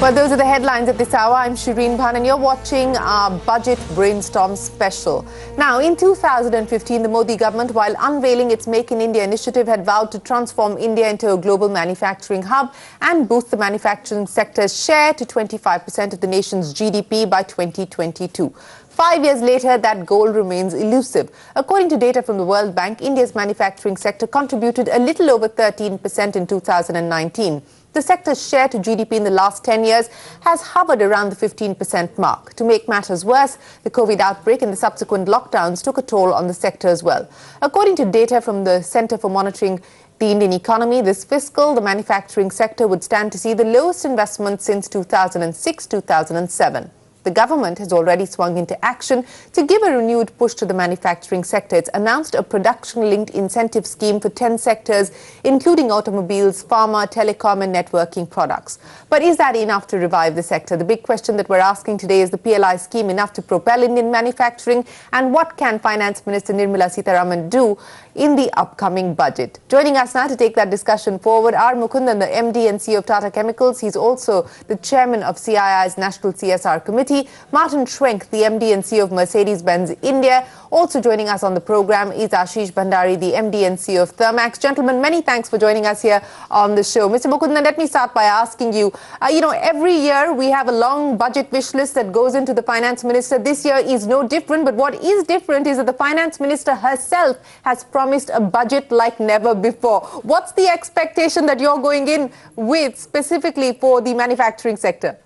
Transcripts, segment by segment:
Well, those are the headlines at this hour. I'm Shreen Bhan and you're watching our Budget Brainstorm special. Now, in 2015, the Modi government, while unveiling its Make in India initiative, had vowed to transform India into a global manufacturing hub and boost the manufacturing sector's share to 25% of the nation's GDP by 2022. 5 years later, that goal remains elusive. According to data from the World Bank, India's manufacturing sector contributed a little over 13% in 2019. The sector's share to GDP in the last 10 years has hovered around the 15% mark. To make matters worse, the COVID outbreak and the subsequent lockdowns took a toll on the sector as well. According to data from the Centre for Monitoring the Indian Economy, this fiscal, the manufacturing sector would stand to see the lowest investment since 2006-2007. The government has already swung into action to give a renewed push to the manufacturing sector. It's announced a production-linked incentive scheme for 10 sectors, including automobiles, pharma, telecom and networking products. But is that enough to revive the sector? The big question that we're asking today is the PLI scheme enough to propel Indian manufacturing? And what can Finance Minister Nirmala Sitharaman do in the upcoming budget? Joining us now to take that discussion forward, R. Mukundan, the MD and CEO of Tata Chemicals. He's also the chairman of CII's National CSR Committee. Martin Schwenk, the MD and CEO of Mercedes-Benz India. Also joining us on the program is Ashish Bhandari, the MD and CEO of Thermax. Gentlemen, many thanks for joining us here on the show. Mr. Mukundan, let me start by asking you, every year we have a long budget wish list that goes into the finance minister. This year is no different, but what is different is that the finance minister herself has promised a budget like never before. What's the expectation that you're going in with specifically for the manufacturing sector?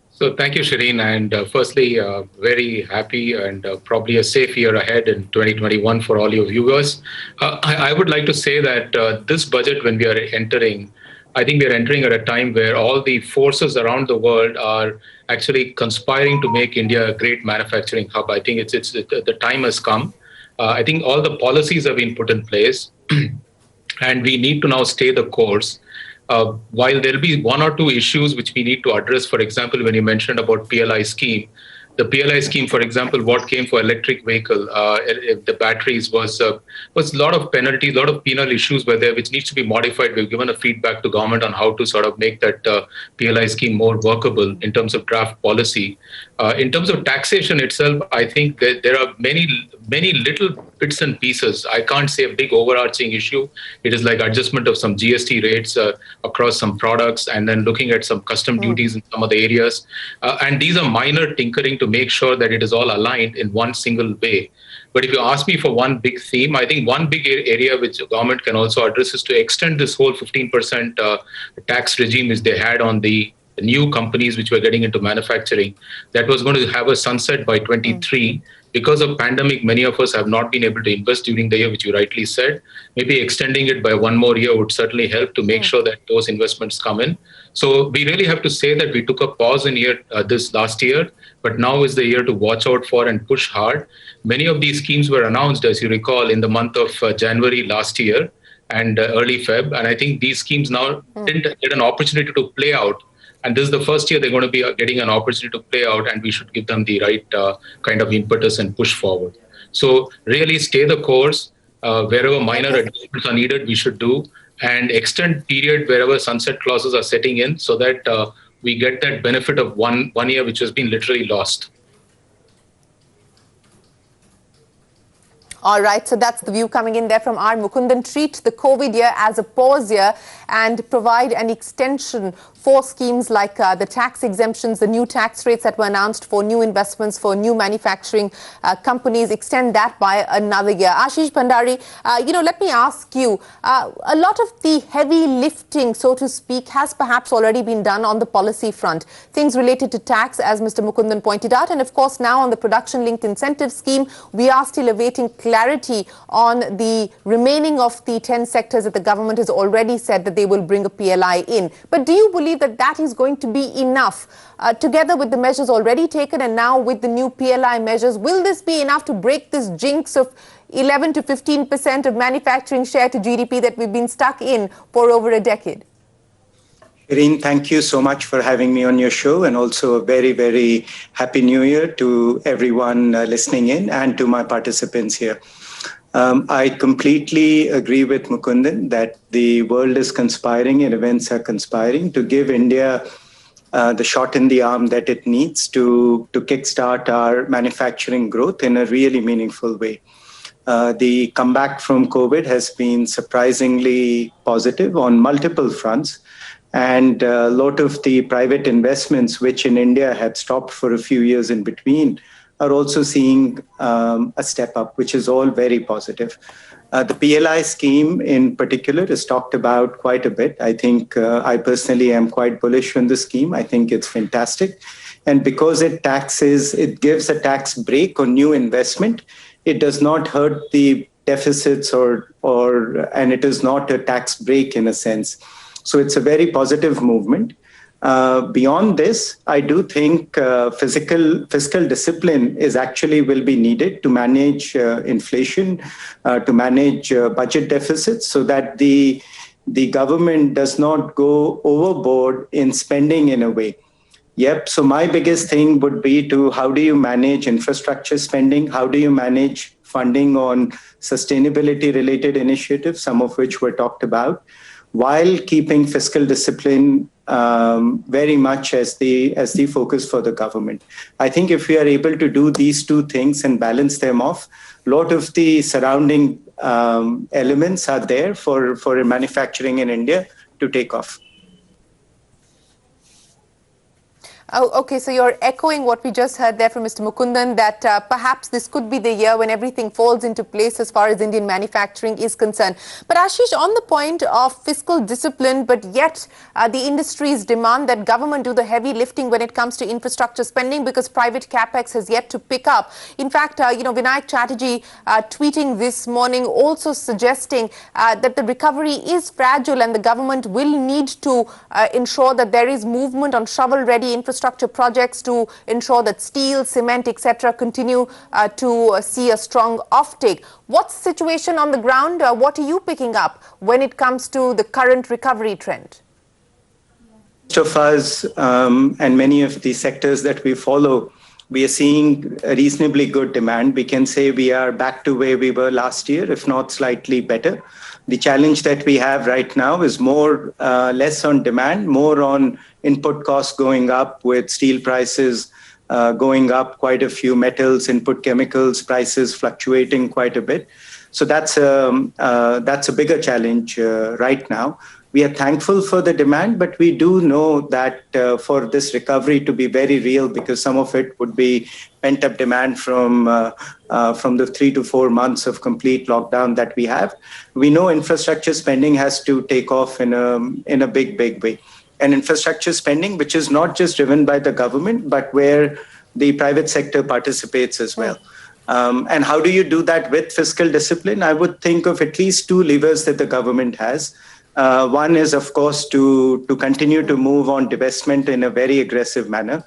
So thank you, Shreen. And firstly, very happy and probably a safe year ahead in 2021 for all your viewers. I would like to say that this budget, when we are entering, I think we are entering at a time where all the forces around the world are actually conspiring to make India a great manufacturing hub. I think the time has come. I think all the policies have been put in place and we need to now stay the course. While there will be one or two issues which we need to address, for example, when you mentioned about PLI scheme, the PLI scheme, for example, what came for electric vehicle, the batteries was a lot of penalties, a lot of penal issues were there, which needs to be modified. We've given a feedback to government on how to sort of make that PLI scheme more workable in terms of draft policy. In terms of taxation itself, I think that there are many little bits and pieces. I can't say a big overarching issue. It is like adjustment of some GST rates across some products and then looking at some custom duties in some of the areas. And these are minor tinkering to make sure that it is all aligned in one single way. But if you ask me for one big theme, I think one big area which the government can also address is to extend this whole 15% tax regime which they had on the new companies which were getting into manufacturing. That was going to have a sunset by 23. Because of pandemic, many of us have not been able to invest during the year, which you rightly said. Maybe extending it by one more year would certainly help to make sure that those investments come in. So we really have to say that we took a pause in this last year, but now is the year to watch out for and push hard. Many of these schemes were announced, as you recall, in the month of January last year and early Feb. And I think these schemes now didn't get an opportunity to play out. And this is the first year they're going to be getting an opportunity to play out, and we should give them the right kind of impetus and push forward. So really stay the course. Wherever minor adjustments are needed, we should do, and extend period wherever sunset clauses are setting in so that we get that benefit of one year which has been literally lost. All right, so that's the view coming in there from R. Mukundan. Treat the COVID year as a pause year and provide an extension for schemes like the tax exemptions, the new tax rates that were announced for new investments, for new manufacturing companies, extend that by another year. Ashish Bhandari, let me ask you, a lot of the heavy lifting, so to speak, has perhaps already been done on the policy front. Things related to tax, as Mr. Mukundan pointed out, and of course now on the production-linked incentive scheme, we are still awaiting clarity on the remaining of the 10 sectors that the government has already said that they will bring a PLI in. But do you believe that is going to be enough, together with the measures already taken and now with the new PLI measures? Will this be enough to break this jinx of 11 to 15% of manufacturing share to GDP that we've been stuck in for over a decade? Shreen, thank you so much for having me on your show, and also a very, very happy new year to everyone listening in and to my participants here. I completely agree with Mukundan that the world is conspiring and events are conspiring to give India the shot in the arm that it needs to kickstart our manufacturing growth in a really meaningful way. The comeback from COVID has been surprisingly positive on multiple fronts. And a lot of the private investments, which in India had stopped for a few years in between, are also seeing a step up, which is all very positive. The PLI scheme in particular is talked about quite a bit. I think I personally am quite bullish on the scheme. I think it's fantastic. And because it gives a tax break on new investment, it does not hurt the deficits and it is not a tax break in a sense. So it's a very positive movement. Beyond this, I do think fiscal discipline will be needed to manage inflation, to manage budget deficits, so that the government does not go overboard in spending in a way. Yep. So my biggest thing would be how do you manage infrastructure spending? How do you manage funding on sustainability related initiatives, some of which were talked about, while keeping fiscal discipline very much as the focus for the government. I think if we are able to do these two things and balance them off, a lot of the surrounding elements are there for manufacturing in India to take off. Oh, okay, so you're echoing what we just heard there from Mr. Mukundan, that perhaps this could be the year when everything falls into place as far as Indian manufacturing is concerned. But Ashish, on the point of fiscal discipline, but yet the industries demand that government do the heavy lifting when it comes to infrastructure spending, because private capex has yet to pick up. In fact, Vinayak Chatterjee tweeting this morning also suggesting that the recovery is fragile and the government will need to ensure that there is movement on shovel-ready infrastructure projects to ensure that steel, cement, etc. continue to see a strong offtake. What's the situation on the ground? What are you picking up when it comes to the current recovery trend? Most of us and many of the sectors that we follow, we are seeing a reasonably good demand. We can say we are back to where we were last year, if not slightly better. The challenge that we have right now is less on demand, more on input costs going up, with steel prices going up, quite a few metals, input chemicals prices fluctuating quite a bit. So that's a bigger challenge right now. We are thankful for the demand, but we do know that for this recovery to be very real, because some of it would be pent-up demand from the 3 to 4 months of complete lockdown that we have. We know infrastructure spending has to take off in a big way. And infrastructure spending, which is not just driven by the government, but where the private sector participates as well. And how do you do that with fiscal discipline? I would think of at least two levers that the government has. One is, of course, to continue to move on divestment in a very aggressive manner.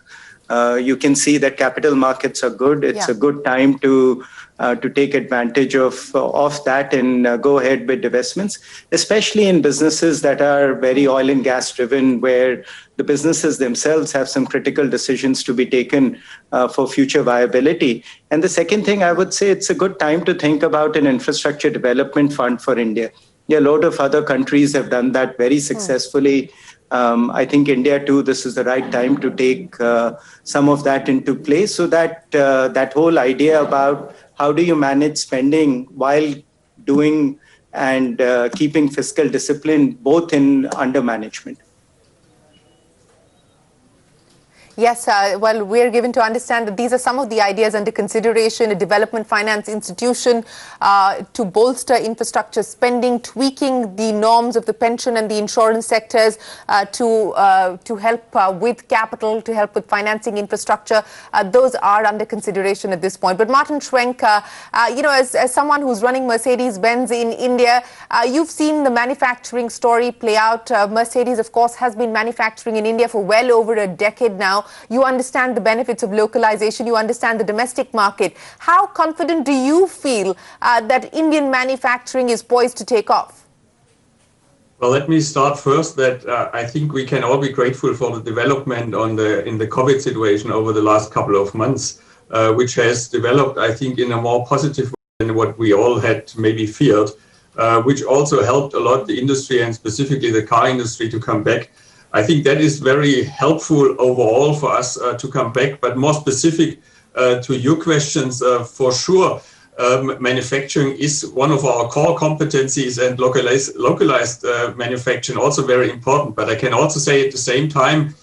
You can see that capital markets are good. It's a good time to take advantage of that and go ahead with divestments, especially in businesses that are very oil and gas driven, where the businesses themselves have some critical decisions to be taken for future viability. And the second thing I would say, it's a good time to think about an infrastructure development fund for India. Yeah, a lot of other countries have done that very successfully. I think India too, this is the right time to take some of that into place, so that that whole idea about how do you manage spending while doing and keeping fiscal discipline both under management. Yes, well, we're given to understand that these are some of the ideas under consideration: a development finance institution to bolster infrastructure spending, tweaking the norms of the pension and the insurance sectors to help with capital, to help with financing infrastructure. Those are under consideration at this point. But Martin Schwenk, as someone who's running Mercedes-Benz in India, you've seen the manufacturing story play out. Mercedes, of course, has been manufacturing in India for well over a decade now. You understand the benefits of localization. You understand the domestic market. How confident do you feel that Indian manufacturing is poised to take off? Well, let me start first that I think we can all be grateful for the development in the COVID situation over the last couple of months, which has developed, I think, in a more positive way than what we all had maybe feared, which also helped a lot the industry and specifically the car industry to come back. I think that is very helpful overall for us to come back. But more specific to your questions, for sure, manufacturing is one of our core competencies, and localized manufacturing also very important. But I can also say at the same time,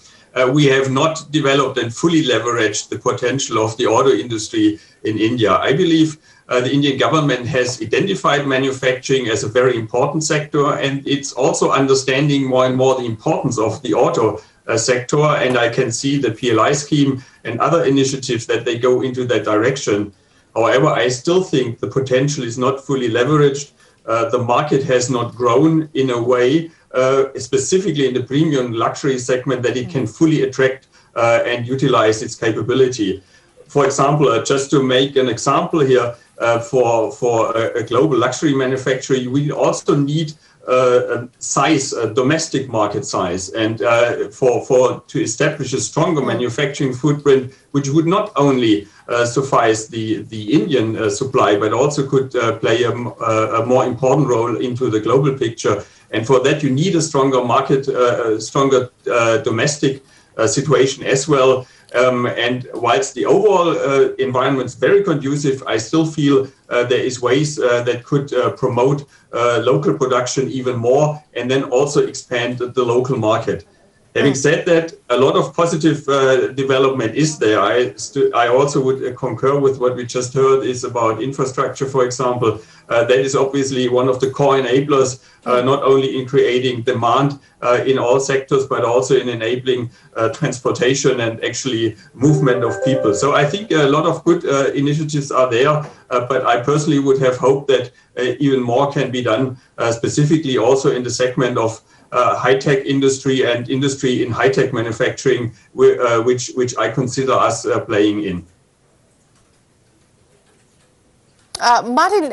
we have not developed and fully leveraged the potential of the auto industry in India. I believe the Indian government has identified manufacturing as a very important sector, and it's also understanding more and more the importance of the auto sector. And I can see the PLI scheme and other initiatives that they go into that direction. However, I still think the potential is not fully leveraged. The market has not grown in a way, specifically in the premium luxury segment, that it can fully attract and utilize its capability. For example, just to make an example here, for a global luxury manufacturer, we also need a size, a domestic market size, and to establish a stronger manufacturing footprint, which would not only suffice the Indian supply, but also could play a more important role into the global picture. And for that, you need a stronger market, stronger domestic situation as well. And whilst the overall environment is very conducive, I still feel there is ways that could promote local production even more, and then also expand the local market. Having said that, a lot of positive development is there. I also would concur with what we just heard is about infrastructure, for example. That is obviously one of the core enablers, not only in creating demand in all sectors, but also in enabling transportation and actually movement of people. So I think a lot of good initiatives are there, but I personally would have hoped that even more can be done, specifically also in the segment of high-tech industry and industry in high-tech manufacturing, which I consider us playing in. Martin,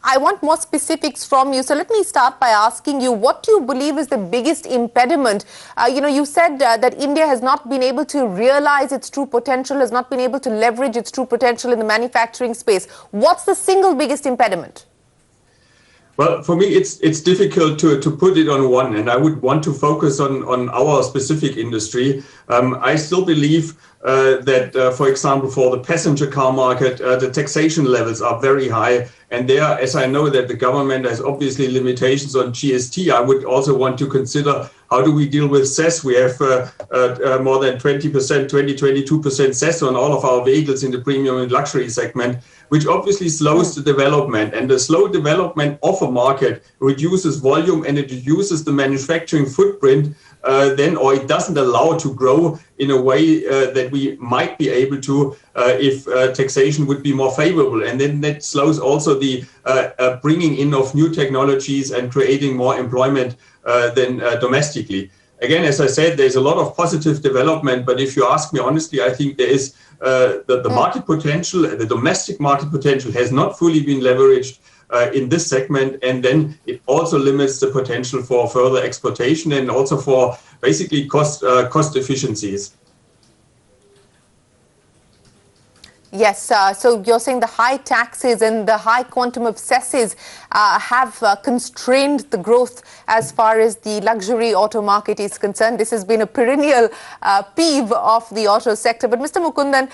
I want more specifics from you. So let me start by asking you, what do you believe is the biggest impediment? You said that India has not been able to realize its true potential, has not been able to leverage its true potential in the manufacturing space. What's the single biggest impediment? Well, for me, it's difficult to put it on one, and I would want to focus on our specific industry. I still believe that, for example, for the passenger car market, the taxation levels are very high. And there, as I know that the government has obviously limitations on GST, I would also want to consider how do we deal with cess. We have more than 20%, 22% cess on all of our vehicles in the premium and luxury segment, which obviously slows the development. And the slow development of a market reduces volume, and it reduces the manufacturing footprint or it doesn't allow to grow in a way that we might be able to if taxation would be more favorable. And then that slows also the bringing in of new technologies and creating more employment than domestically. Again, as I said, there's a lot of positive development, but if you ask me honestly, I think there is the market potential, the domestic market potential has not fully been leveraged in this segment, and then it also limits the potential for further exportation and also for basically cost efficiencies. Yes, so you're saying the high taxes and the high quantum of cesses have constrained the growth as far as the luxury auto market is concerned. This has been a perennial peeve of the auto sector. But Mr. Mukundan,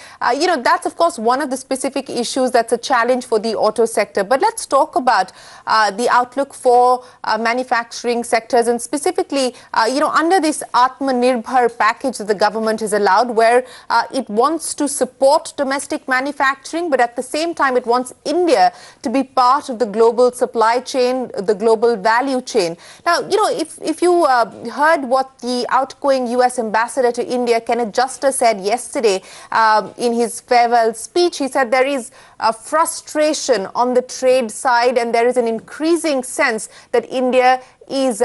that's of course one of the specific issues that's a challenge for the auto sector. But let's talk about the outlook for manufacturing sectors, and specifically, under this Atmanirbhar package that the government has allowed, where it wants to support domestic manufacturing, but at the same time it wants India to be part of the global supply chain, the global value chain. Now, if you heard what the outgoing US ambassador to India, Kenneth Juster, said yesterday in his farewell speech, he said there is a frustration on the trade side, and there is an increasing sense that India is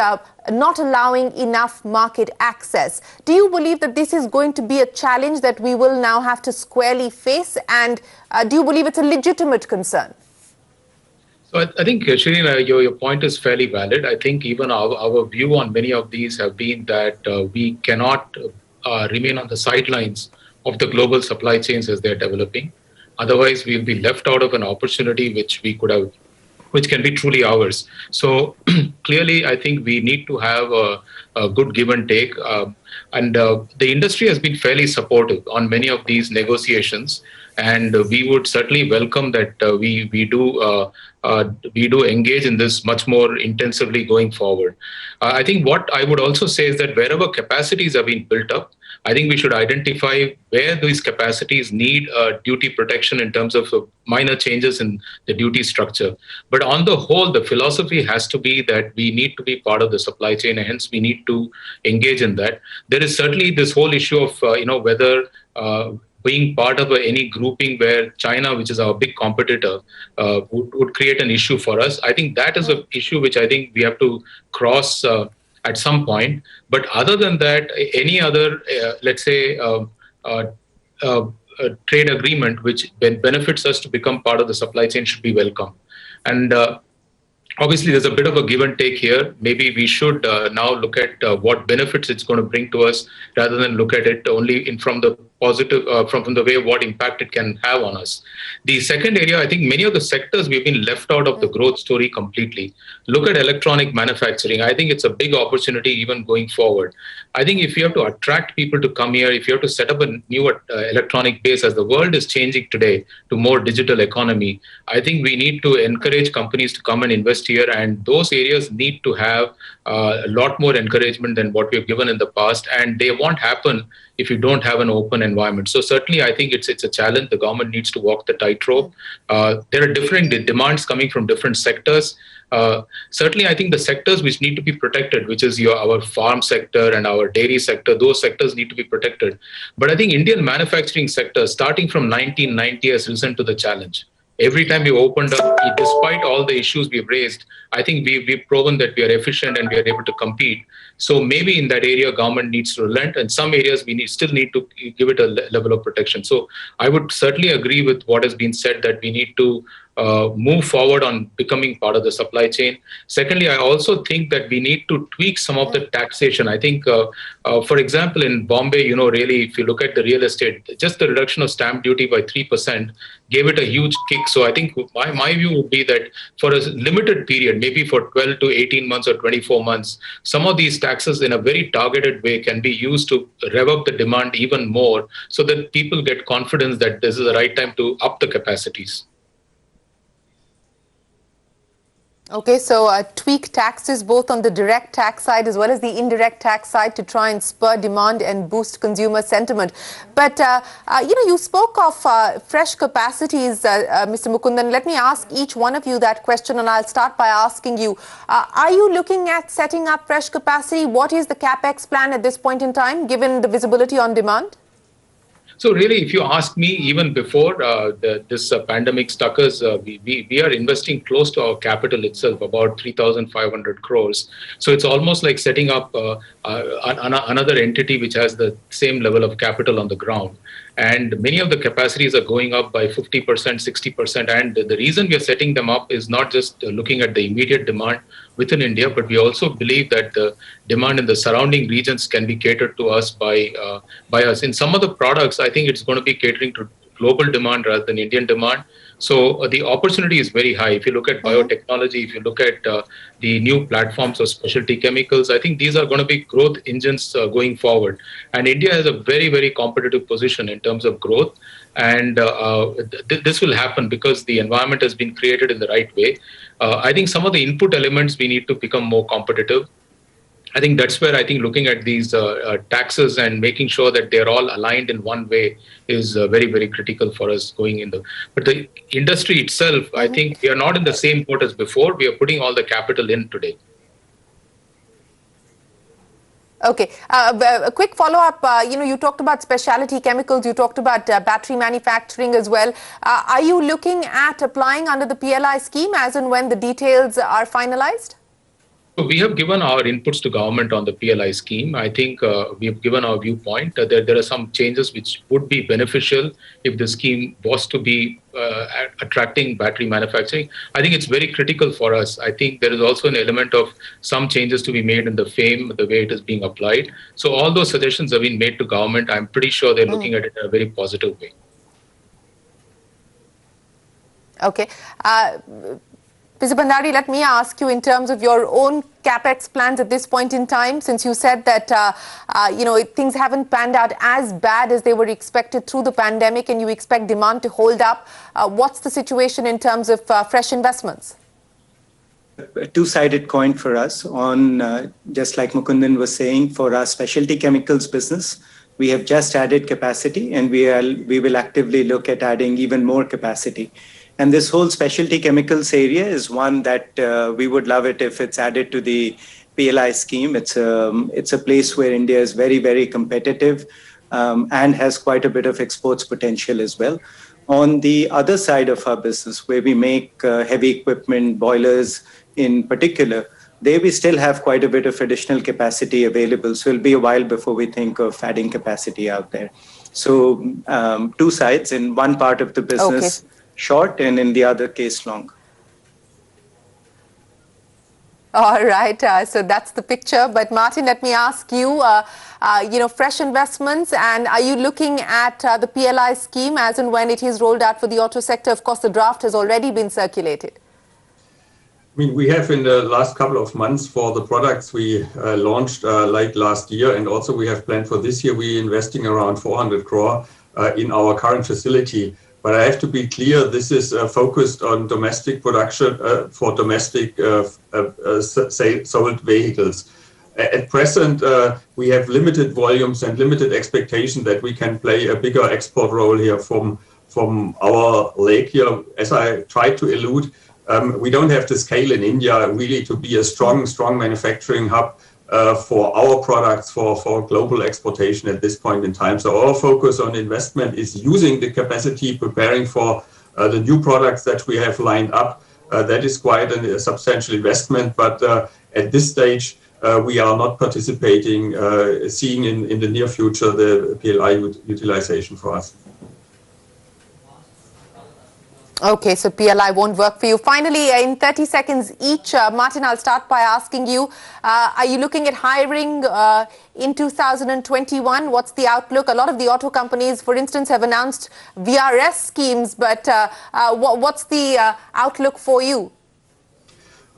not allowing enough market access. Do you believe that this is going to be a challenge that we will now have to squarely face? And do you believe it's a legitimate concern? So I think, Shreen, your point is fairly valid. I think even our view on many of these have been that we cannot remain on the sidelines of the global supply chains as they're developing. Otherwise, we'll be left out of an opportunity which can be truly ours. So clearly, I think we need to have good give and take. And the industry has been fairly supportive on many of these negotiations. And we would certainly welcome that we do engage in this much more intensively going forward. I think what I would also say is that wherever capacities have been built up, I think we should identify where these capacities need duty protection in terms of minor changes in the duty structure. But on the whole, the philosophy has to be that we need to be part of the supply chain, and hence we need to engage in that. There is certainly this whole issue of whether being part of any grouping where China, which is our big competitor, would create an issue for us. I think that is an issue which I think we have to cross at some point. But other than that, any other, let's say, trade agreement which benefits us to become part of the supply chain should be welcome. And obviously, there's a bit of a give and take here. Maybe we should now look at what benefits it's going to bring to us rather than look at it only from the positive, from the way what impact it can have on us. The second area, I think many of the sectors we've been left out of the growth story completely. Look at electronic manufacturing. I think it's a big opportunity even going forward. I think if you have to attract people to come here, if you have to set up a new electronic base as the world is changing today to more digital economy, I think we need to encourage companies to come and invest here, and those areas need to have a lot more encouragement than what we've given in the past, and they won't happen if you don't have an open environment. So certainly I think it's a challenge. The government needs to walk the tightrope. There are different demands coming from different sectors. Certainly, I think the sectors which need to be protected, which is our farm sector and our dairy sector, those sectors need to be protected. But I think Indian manufacturing sector, starting from 1990, has risen to the challenge. Every time we opened up, despite all the issues we've raised, I think we've proven that we are efficient and we are able to compete. So maybe in that area, government needs to relent. And some areas we still need to give it a level of protection. So I would certainly agree with what has been said, that we need to move forward on becoming part of the supply chain. Secondly, I also think that we need to tweak some of the taxation. I think, for example, in Bombay, really, if you look at the real estate, just the reduction of stamp duty by 3% gave it a huge kick. So I think my view would be that for a limited period, maybe for 12 to 18 months or 24 months, some of these taxes in a very targeted way can be used to rev up the demand even more so that people get confidence that this is the right time to up the capacities. Okay, so tweak taxes both on the direct tax side as well as the indirect tax side to try and spur demand and boost consumer sentiment. But, you spoke of fresh capacities, Mr. Mukundan. Let me ask each one of you that question, and I'll start by asking you, are you looking at setting up fresh capacity? What is the CapEx plan at this point in time, given the visibility on demand? So really, if you ask me, even before this pandemic struck us, we are investing close to our capital itself, about 3,500 crores. So it's almost like setting up another entity which has the same level of capital on the ground. And many of the capacities are going up by 50%, 60%. And the reason we are setting them up is not just looking at the immediate demand within India, but we also believe that the demand in the surrounding regions can be catered to us by us. In some of the products, I think it's going to be catering to global demand rather than Indian demand. So the opportunity is very high. If you look at biotechnology, if you look at the new platforms of specialty chemicals, I think these are going to be growth engines going forward. And India has a very, very competitive position in terms of growth. And this will happen because the environment has been created in the right way. I think some of the input elements we need to become more competitive. I think that's where I think looking at these taxes and making sure that they're all aligned in one way is very, very critical for us going in the. But the industry itself, I think we are not in the same boat as before. We are putting all the capital in today. Okay, a quick follow-up. You talked about specialty chemicals. You talked about battery manufacturing as well. Are you looking at applying under the PLI scheme as and when the details are finalized? So we have given our inputs to government on the PLI scheme. I think we have given our viewpoint. There are some changes which would be beneficial if the scheme was to be attracting battery manufacturing. I think it's very critical for us. I think there is also an element of some changes to be made in the FAME, the way it is being applied. So all those suggestions have been made to government. I'm pretty sure they're looking at it in a very positive way. Okay. Mr. Bhandari, let me ask you in terms of your own capex plans at this point in time, since you said that things haven't panned out as bad as they were expected through the pandemic, and you expect demand to hold up. What's the situation in terms of fresh investments? A two-sided coin for us. On just like Mukundan was saying, for our specialty chemicals business, we have just added capacity, and we will actively look at adding even more capacity. And this whole specialty chemicals area is one that we would love it if it's added to the PLI scheme. It's a place where India is very, very competitive and has quite a bit of exports potential as well. On the other side of our business, where we make heavy equipment, boilers in particular, there we still have quite a bit of additional capacity available. So it'll be a while before we think of adding capacity out there. So two sides. In one part of the business, short, and in the other case, long. All right, so that's the picture. But Martin, let me ask you, fresh investments, and are you looking at the PLI scheme as and when it is rolled out for the auto sector? Of course, the draft has already been circulated. I mean, we have in the last couple of months for the products we launched like last year, and also we have planned for this year, we're investing around 400 crore in our current facility. But I have to be clear, this is focused on domestic production for domestic sold vehicles. At present, we have limited volumes and limited expectation that we can play a bigger export role here from our lake here. As I tried to allude, we don't have the scale in India really to be a strong manufacturing hub for our products for global exportation at this point in time. So our focus on investment is using the capacity, preparing for the new products that we have lined up. That is quite a substantial investment, but at this stage, we are not participating, seeing in the near future the PLI utilization for us. Okay, so PLI won't work for you. Finally, in 30 seconds each, Martin, I'll start by asking you, are you looking at hiring in 2021? What's the outlook? A lot of the auto companies, for instance, have announced VRS schemes, but what's the outlook for you?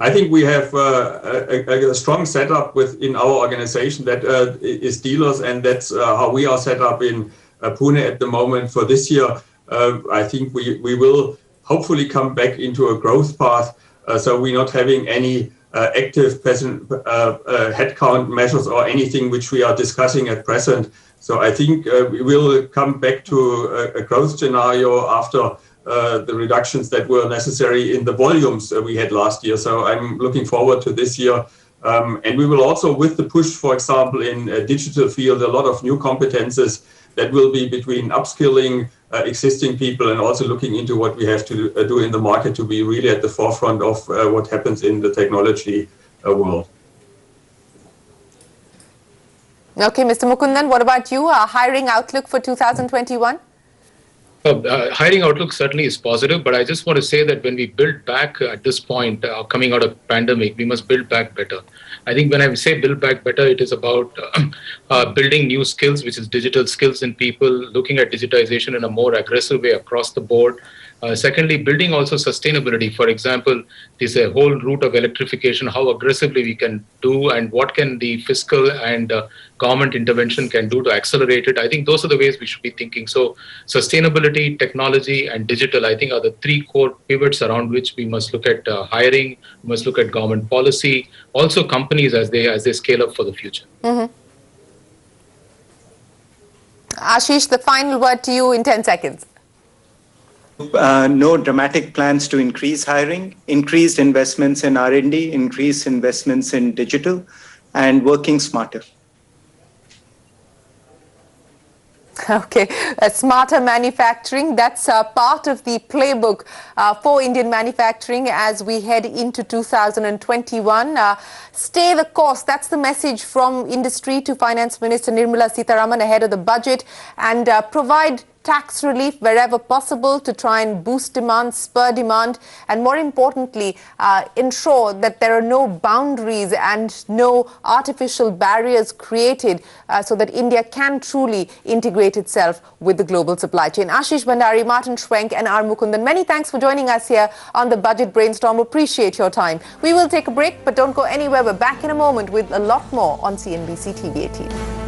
I think we have a strong setup within our organization that is dealers, and that's how we are set up in Pune at the moment. For this year, I think we will hopefully come back into a growth path. So we're not having any active present headcount measures or anything which we are discussing at present. So I think we will come back to a growth scenario after the reductions that were necessary in the volumes we had last year. So I'm looking forward to this year. And we will also, with the push, for example, in digital field, a lot of new competences that will be between upskilling existing people and also looking into what we have to do in the market to be really at the forefront of what happens in the technology world. Okay, Mr. Mukundan, what about you? Hiring outlook for 2021? Hiring outlook certainly is positive, but I just want to say that when we build back at this point, coming out of pandemic, we must build back better. I think when I say build back better, it is about building new skills, which is digital skills in people, looking at digitization in a more aggressive way across the board. Secondly, building also sustainability. For example, this whole route of electrification, how aggressively we can do and what can the fiscal and government intervention can do to accelerate it. I think those are the ways we should be thinking. So sustainability, technology, and digital, I think, are the three core pivots around which we must look at hiring, we must look at government policy, also companies as they scale up for the future. Ashish, the final word to you in 10 seconds. No dramatic plans to increase hiring, increased investments in R&D, increased investments in digital, and working smarter. Okay, smarter manufacturing, that's part of the playbook for Indian manufacturing as we head into 2021. Stay the course, that's the message from industry to Finance Minister Nirmala Sitharaman ahead of the budget, and provide tax relief wherever possible to try and boost demand, spur demand, and more importantly, ensure that there are no boundaries and no artificial barriers created so that India can truly integrate itself with the global supply chain. Ashish Bhandari, Martin Schwenk, and R. Mukundan, many thanks for joining us here on the Budget Brainstorm. Appreciate your time. We will take a break, but don't go anywhere. We're back in a moment with a lot more on CNBC TV18.